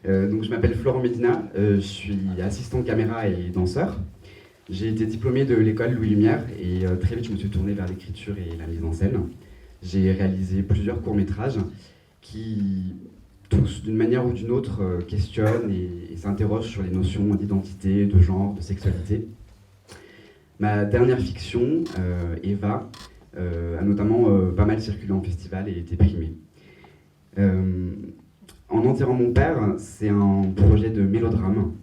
Donc, je m'appelle Florent Medina, je suis assistant caméra et danseur. J'ai été diplômé de l'école Louis Lumière et très vite je me suis tourné vers l'écriture et la mise en scène. J'ai réalisé plusieurs courts-métrages qui, tous d'une manière ou d'une autre, questionnent et s'interrogent sur les notions d'identité, de genre, de sexualité. Ma dernière fiction, Eva, a notamment pas mal circulé en festival et été primée. En enterrant mon père, c'est un projet de mélodrame.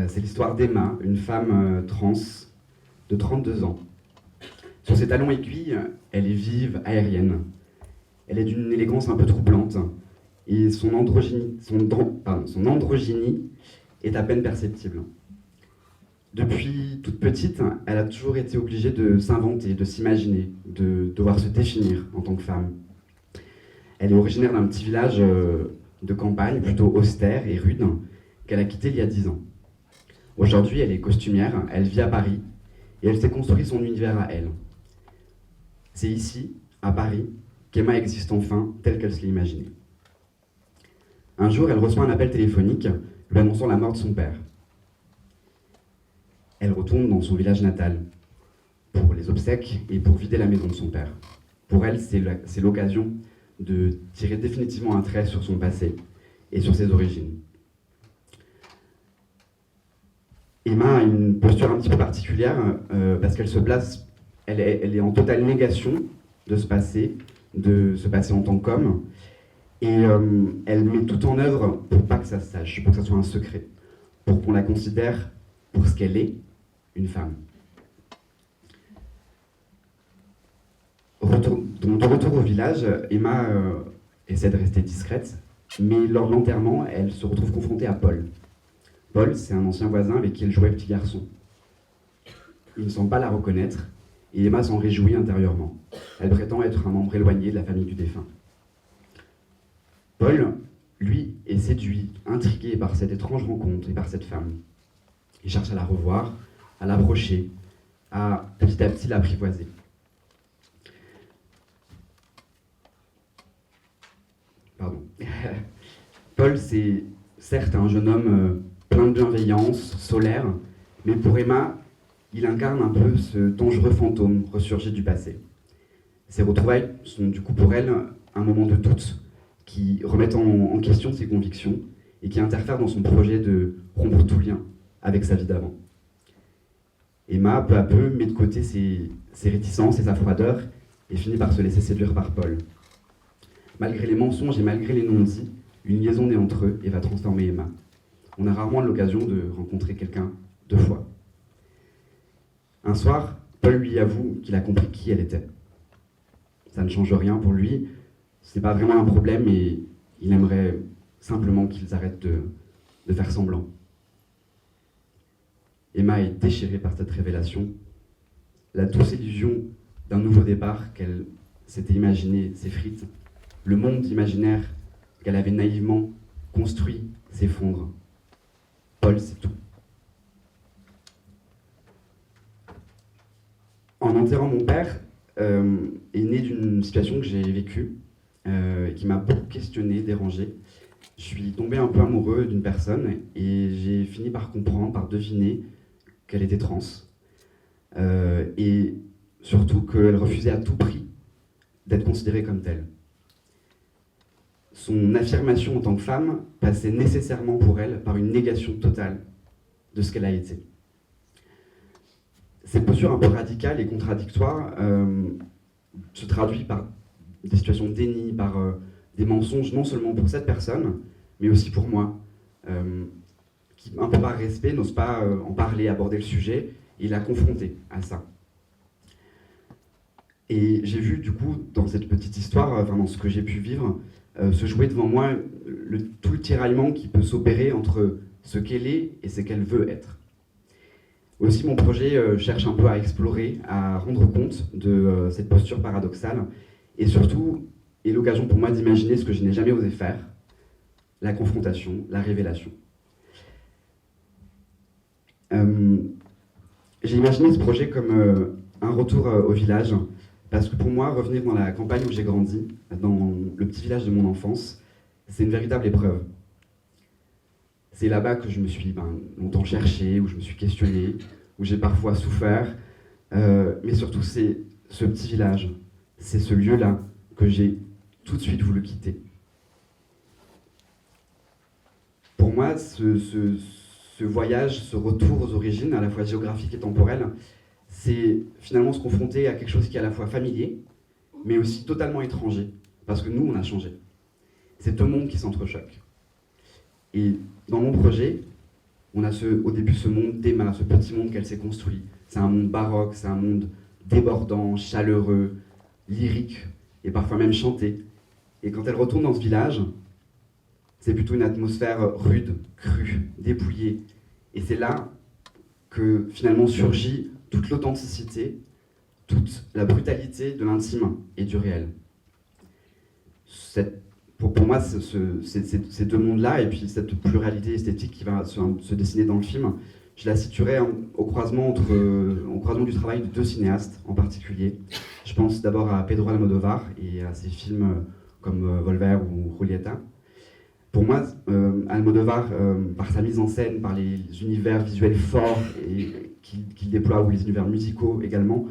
C'est l'histoire d'Emma, une femme trans de 32 ans. Sur ses talons aiguilles, elle est vive, aérienne. Elle est d'une élégance un peu troublante et son androgynie est à peine perceptible. Depuis toute petite, elle a toujours été obligée de s'inventer, de s'imaginer, de devoir se définir en tant que femme. Elle est originaire d'un petit village de campagne, plutôt austère et rude, qu'elle a quitté il y a 10 ans. Aujourd'hui, elle est costumière, elle vit à Paris, et elle s'est construit son univers à elle. C'est ici, à Paris, qu'Emma existe enfin, telle qu'elle se l'est imaginée. Un jour, elle reçoit un appel téléphonique lui annonçant la mort de son père. Elle retourne dans son village natal pour les obsèques et pour vider la maison de son père. Pour elle, c'est l'occasion de tirer définitivement un trait sur son passé et sur ses origines. Emma a une posture un petit peu particulière parce qu'elle se place, elle est en totale négation de ce passé en tant qu'homme, et elle met tout en œuvre pour pas que ça se sache, pour que ça soit un secret, pour qu'on la considère pour ce qu'elle est, une femme. De retour au village, Emma essaie de rester discrète, mais lors de l'enterrement, elle se retrouve confrontée à Paul. Paul, c'est un ancien voisin avec qui elle jouait petit garçon. Il ne semble pas la reconnaître, et Emma s'en réjouit intérieurement. Elle prétend être un membre éloigné de la famille du défunt. Paul, lui, est séduit, intrigué par cette étrange rencontre et par cette femme. Il cherche à la revoir, à l'approcher, à petit l'apprivoiser. Pardon. Paul, c'est certes un jeune homme plein de bienveillance, solaire, mais pour Emma, il incarne un peu ce dangereux fantôme ressurgi du passé. Ces retrouvailles sont du coup pour elle un moment de doute qui remettent en question ses convictions et qui interfèrent dans son projet de rompre tout lien avec sa vie d'avant. Emma, peu à peu, met de côté ses réticences et sa froideur et finit par se laisser séduire par Paul. Malgré les mensonges et malgré les non-dits, une liaison naît entre eux et va transformer Emma. On a rarement l'occasion de rencontrer quelqu'un 2 fois. Un soir, Paul lui avoue qu'il a compris qui elle était. Ça ne change rien pour lui, c'est pas vraiment un problème et il aimerait simplement qu'ils arrêtent de faire semblant. Emma est déchirée par cette révélation. La douce illusion d'un nouveau départ qu'elle s'était imaginé s'effrite. Le monde imaginaire qu'elle avait naïvement construit s'effondre. Paul, c'est tout. En enterrant mon père, est née d'une situation que j'ai vécue, qui m'a beaucoup questionné, dérangé. Je suis tombé un peu amoureux d'une personne et j'ai fini par comprendre, par deviner qu'elle était trans. Et surtout qu'elle refusait à tout prix d'être considérée comme telle. Son affirmation en tant que femme passait nécessairement pour elle par une négation totale de ce qu'elle a été. Cette posture un peu radicale et contradictoire se traduit par des situations de déni, par des mensonges, non seulement pour cette personne, mais aussi pour moi, qui, un peu par respect, n'ose pas en parler, aborder le sujet, et la confronter à ça. Et j'ai vu, du coup, dans cette petite histoire, dans ce que j'ai pu vivre, se jouer devant moi tout le tiraillement qui peut s'opérer entre ce qu'elle est et ce qu'elle veut être. Aussi, mon projet cherche un peu à explorer, à rendre compte de cette posture paradoxale, et surtout, est l'occasion pour moi d'imaginer ce que je n'ai jamais osé faire, la confrontation, la révélation. J'ai imaginé ce projet comme un retour au village, parce que pour moi, revenir dans la campagne où j'ai grandi, dans le petit village de mon enfance, c'est une véritable épreuve. C'est là-bas que je me suis longtemps cherché, où je me suis questionné, où j'ai parfois souffert. Mais surtout, c'est ce petit village, c'est ce lieu-là que j'ai tout de suite voulu quitter. Pour moi, ce voyage, ce retour aux origines, à la fois géographique et temporel, c'est finalement se confronter à quelque chose qui est à la fois familier, mais aussi totalement étranger, parce que nous, on a changé. C'est deux mondes qui s'entrechoquent. Et dans mon projet, on a au début ce monde d'Emma, ce petit monde qu'elle s'est construit. C'est un monde baroque, c'est un monde débordant, chaleureux, lyrique, et parfois même chanté. Et quand elle retourne dans ce village, c'est plutôt une atmosphère rude, crue, dépouillée. Et c'est là que finalement surgit toute l'authenticité, toute la brutalité de l'intime et du réel. Pour moi, ces deux mondes-là, et puis cette pluralité esthétique qui va se dessiner dans le film, je la situerais au croisement du travail de deux cinéastes en particulier. Je pense d'abord à Pedro Almodóvar et à ses films comme Volver ou Julieta. Pour moi, Almodóvar, par sa mise en scène, par les univers visuels forts qu'il déploie, ou les univers musicaux également,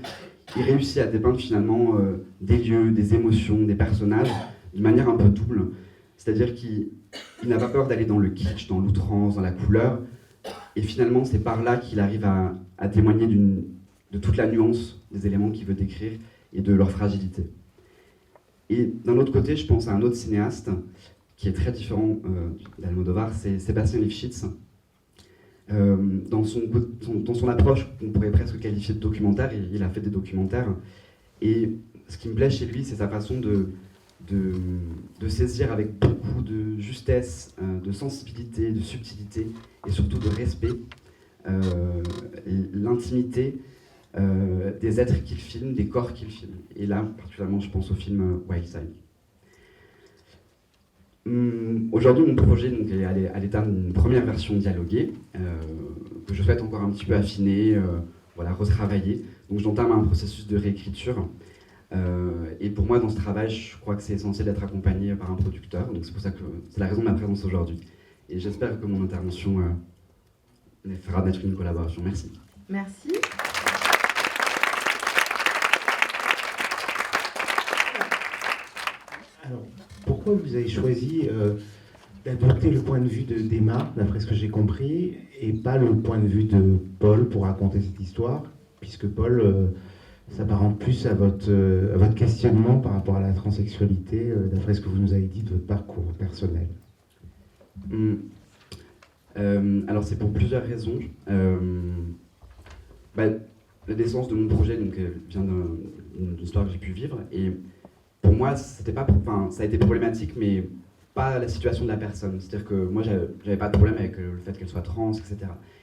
il réussit à dépeindre finalement des lieux, des émotions, des personnages, d'une manière un peu double. C'est-à-dire qu'il n'a pas peur d'aller dans le kitsch, dans l'outrance, dans la couleur, et finalement c'est par là qu'il arrive à témoigner de toute la nuance des éléments qu'il veut décrire et de leur fragilité. Et d'un autre côté, je pense à un autre cinéaste qui est très différent d'Almodóvar, c'est Sébastien Lifshitz. Dans son approche, on pourrait presque qualifier de documentaire, il a fait des documentaires, et ce qui me plaît chez lui, c'est sa façon de saisir avec beaucoup de justesse, de sensibilité, de subtilité, et surtout de respect, l'intimité des êtres qu'il filme, des corps qu'il filme. Et là, particulièrement, je pense au film Wild Side. Aujourd'hui, mon projet donc, est à l'état d'une première version dialoguée, que je souhaite encore un petit peu affiner, retravailler. Donc j'entame un processus de réécriture. Et pour moi, dans ce travail, je crois que c'est essentiel d'être accompagné par un producteur. Donc c'est pour ça que c'est la raison de ma présence aujourd'hui. Et j'espère que mon intervention fera naître une collaboration. Merci. Merci. Alors, pourquoi vous avez choisi d'adopter le point de vue d'Emma, d'après ce que j'ai compris, et pas le point de vue de Paul pour raconter cette histoire, puisque Paul s'apparente plus à votre questionnement par rapport à la transsexualité, d'après ce que vous nous avez dit de votre parcours personnel. Alors c'est pour plusieurs raisons. La naissance de mon projet vient d'une histoire que j'ai pu vivre, et pour moi, ça a été problématique, mais pas la situation de la personne. C'est-à-dire que moi, j'avais pas de problème avec le fait qu'elle soit trans, etc.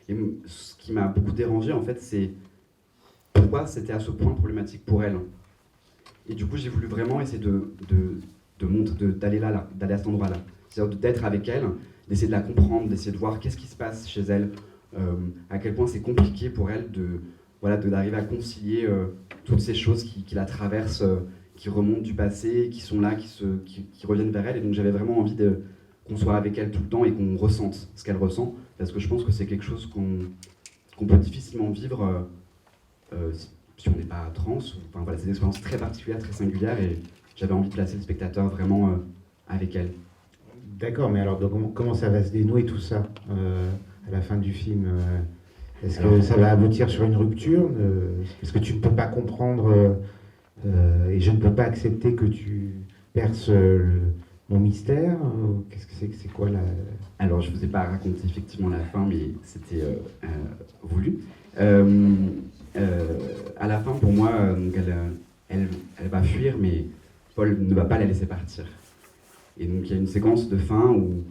Et ce qui m'a beaucoup dérangé, en fait, c'est pourquoi c'était à ce point problématique pour elle. Et du coup, j'ai voulu vraiment essayer d'aller d'aller à cet endroit-là. C'est-à-dire d'être avec elle, d'essayer de la comprendre, d'essayer de voir qu'est-ce qui se passe chez elle, à quel point c'est compliqué pour elle d'arriver à concilier toutes ces choses qui la traversent, qui remontent du passé, qui sont là, qui reviennent vers elle. Et donc j'avais vraiment envie qu'on soit avec elle tout le temps et qu'on ressente ce qu'elle ressent, parce que je pense que c'est quelque chose qu'on peut difficilement vivre si on n'est pas trans. C'est une expérience très particulière, très singulière, et j'avais envie de placer le spectateur vraiment avec elle. D'accord, mais alors donc, comment ça va se dénouer tout ça à la fin du film Est-ce que ça va aboutir sur une rupture Est-ce que tu ne peux pas comprendre et je ne peux pas accepter que tu perces mon mystère Qu'est-ce que c'est quoi la... Alors, je ne vous ai pas raconté effectivement la fin, mais c'était voulu. À la fin, pour moi, donc elle va fuir, mais Paul ne va pas la laisser partir. Et donc, il y a une séquence de fin où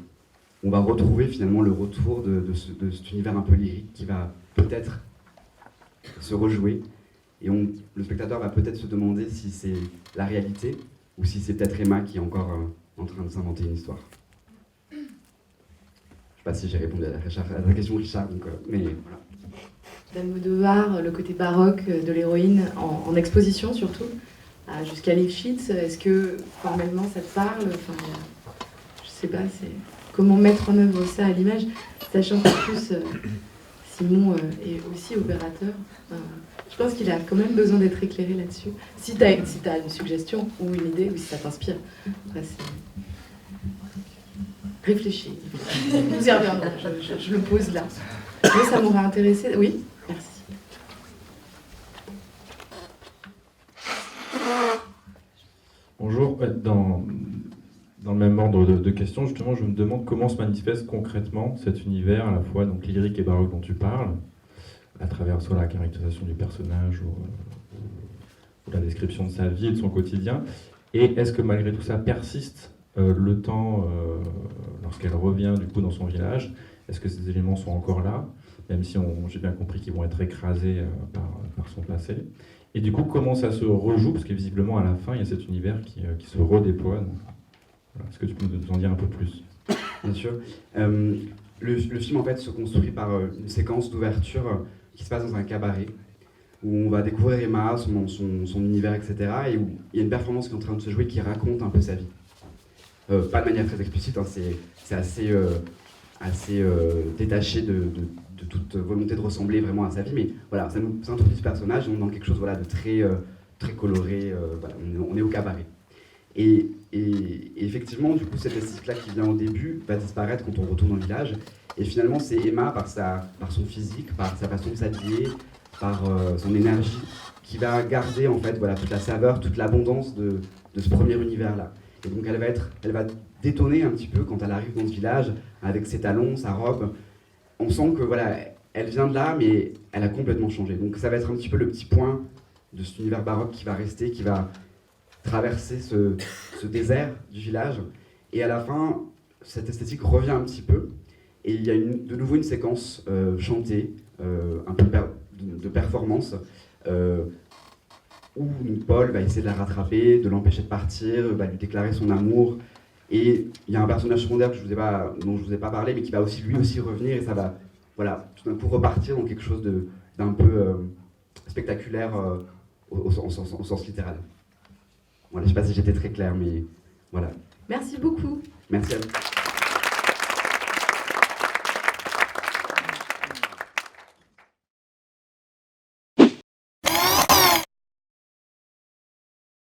on va retrouver finalement le retour de cet univers un peu lyrique qui va peut-être se rejouer. Et le spectateur va peut-être se demander si c'est la réalité ou si c'est peut-être Emma qui est encore en train de s'inventer une histoire. Je ne sais pas si j'ai répondu à la question de Richard, mais voilà. D'Almodóvar, le côté baroque de l'héroïne, en exposition surtout, jusqu'à Lifshitz, est-ce que formellement ça te parle ? Je sais pas, comment mettre en œuvre ça à l'image, sachant qu'en plus Simon est aussi opérateur. Je pense qu'il a quand même besoin d'être éclairé là-dessus. Si tu as une suggestion ou une idée, ou si ça t'inspire, après réfléchis. Nous y reviendrons, je le pose là. Moi, ça m'aurait intéressé. Oui, merci. Bonjour, dans le même ordre de questions, justement, je me demande comment se manifeste concrètement cet univers, à la fois donc lyrique et baroque dont tu parles, à travers soit la caractérisation du personnage ou la description de sa vie et de son quotidien. Et est-ce que malgré tout ça persiste le temps lorsqu'elle revient du coup dans son village? Est-ce que ces éléments sont encore là, même si j'ai bien compris qu'ils vont être écrasés par son passé? Et du coup, comment ça se rejoue? Parce que visiblement, à la fin, il y a cet univers qui se redéploie. Donc, voilà. Est-ce que tu peux nous en dire un peu plus? Bien sûr. Le film, en fait, se construit par une séquence d'ouverture qui se passe dans un cabaret, où on va découvrir Emma, son univers, etc. Et où il y a une performance qui est en train de se jouer qui raconte un peu sa vie. Pas de manière très explicite, hein, c'est assez détaché de toute volonté de ressembler vraiment à sa vie, mais voilà, ça nous introduit ce personnage, on est dans quelque chose voilà, de très coloré, voilà, on est au cabaret. Et effectivement, du coup, cette esthétique-là qui vient au début va disparaître quand on retourne au village, et finalement c'est Emma, par son physique, par sa façon de s'habiller, par son énergie, qui va garder en fait voilà, toute la saveur, toute l'abondance de ce premier univers-là. Et donc elle va détonner un petit peu quand elle arrive dans ce village, avec ses talons, sa robe. On sent que voilà, elle vient de là, mais elle a complètement changé. Donc ça va être un petit peu le petit point de cet univers baroque qui va rester, qui va traverser ce désert du village. Et à la fin, cette esthétique revient un petit peu. Et il y a de nouveau une séquence chantée, un peu de performance, où Paul va essayer de la rattraper, de l'empêcher de partir, va lui déclarer son amour. Et il y a un personnage secondaire dont je ne vous ai pas parlé, mais qui va aussi lui aussi revenir, et ça va voilà, tout d'un coup repartir dans quelque chose d'un peu spectaculaire au sens littéral. Voilà, je ne sais pas si j'étais très clair, mais voilà. Merci beaucoup. Merci à vous.